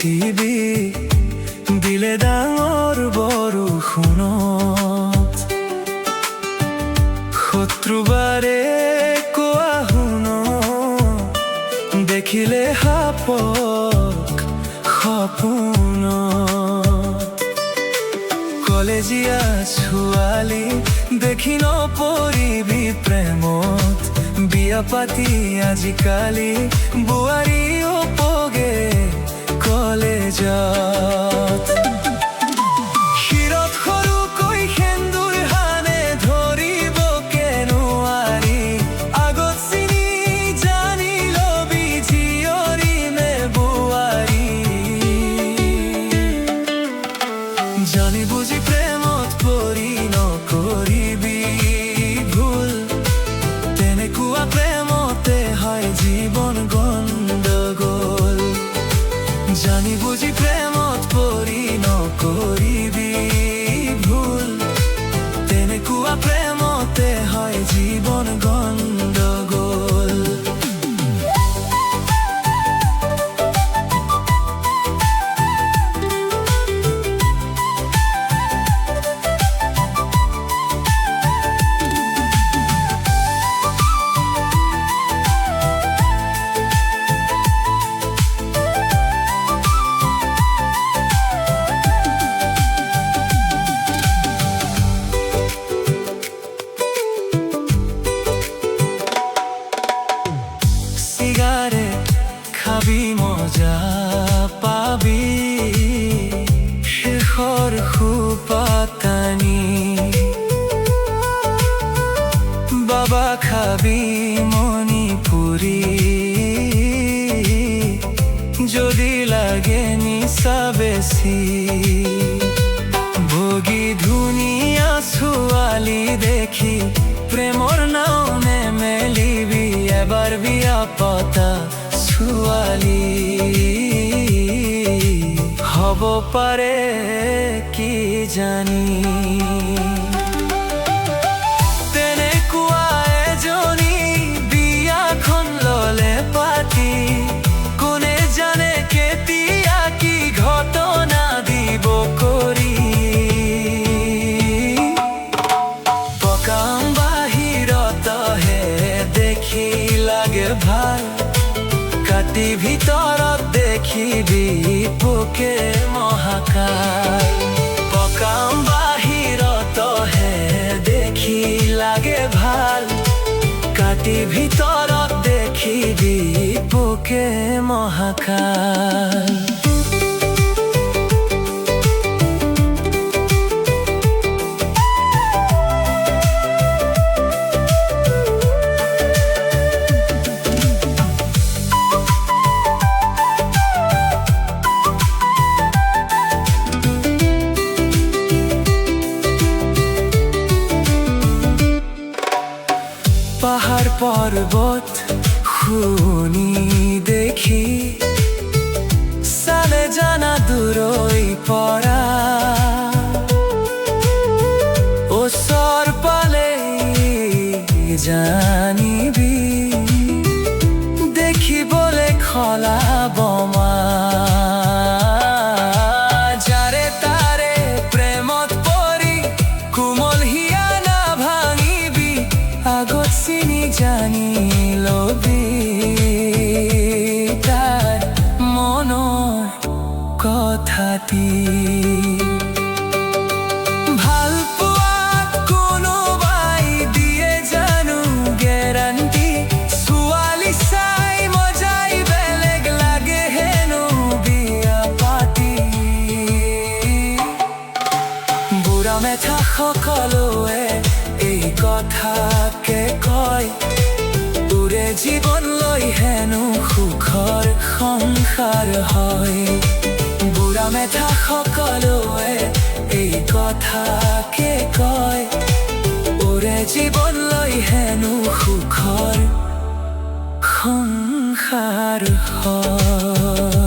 পৃথিৱী দিলে ডাঙৰ বৰষুণত শত্ৰুবাৰে কোৱা শুনো দেখিলে সাপক সপোনত কলেজীয়া ছোৱালী দেখি নপৰিবি প্ৰেমত বিয়া পাতি আজিকালি বোৱাৰীও পগে কলেজত শিৰত সৰুকৈ সেন্দুৰ হানে ধৰিব নোৱাৰি আগত চিনি জানি লবি জীয়ৰী নে বোৱাৰী জানি বুজি প্ৰেমত পৰি নকৰিবি ভুল তেনেকুৱা প্ৰেমতে হয় জীৱন গণ্ডগোল জানি বুজি প্ৰেমত পৰি নকৰিবি ভুল তেনেকুৱা প্ৰেমতে হয় জীৱন গণ্ডগোল খাবি মজা পাবি শেষৰ সোপাতানি বাবা খাবি মণিপুৰী যদি লাগে নিচা বেছি বগী ধুনীয়া ছোৱালী দেখি প্ৰেমৰ নাও নেমেলিবি এবাৰ বিয়া পতা ছোৱালী হ'ব পাৰে কি জানি তেনেকুৱা এজনী বিয়াখন ল'লে পাতি কোনে জানে কেতিয়া কি ঘটনা দিব কৰি পকাম বাহিৰতহে দেখি লাগে ভাল কাটি ভিতৰত দেখিবি পোকে মহাকাল পকাম বাহিৰতহে দেখি লাগে ভাল কাটি ভিতৰত দেখিবি পোকে মহাকাল পাহাৰ পৰ্বত শুনি দেখি চালে জানা দূৰৈ পৰা ওচৰ পালে জানিবি দেখিবলে খলা বমা যাৰে তাৰে প্ৰেমত পৰি কোমল হিয়া না ভাঙিবি আগত চিনি জানি লবি তাৰ মনৰ কথাটি ভাল পোৱাত কোনোবাই দিয়ে জানো গেৰাণ্টি ছোৱালী চাই মজাই বেলেগ লাগে হেনো বিয়া পাতি বুঢ়া মেথা সকলোৱে এই কথাকে কয় তোৰে জীৱন লৈ হেনো সুখৰ সংসাৰ হয় বুঢ়া মেথা সকলোৱে এই কথাকে কয় তোৰে জীৱন লৈ হেনো সুখৰ সংসাৰ হয়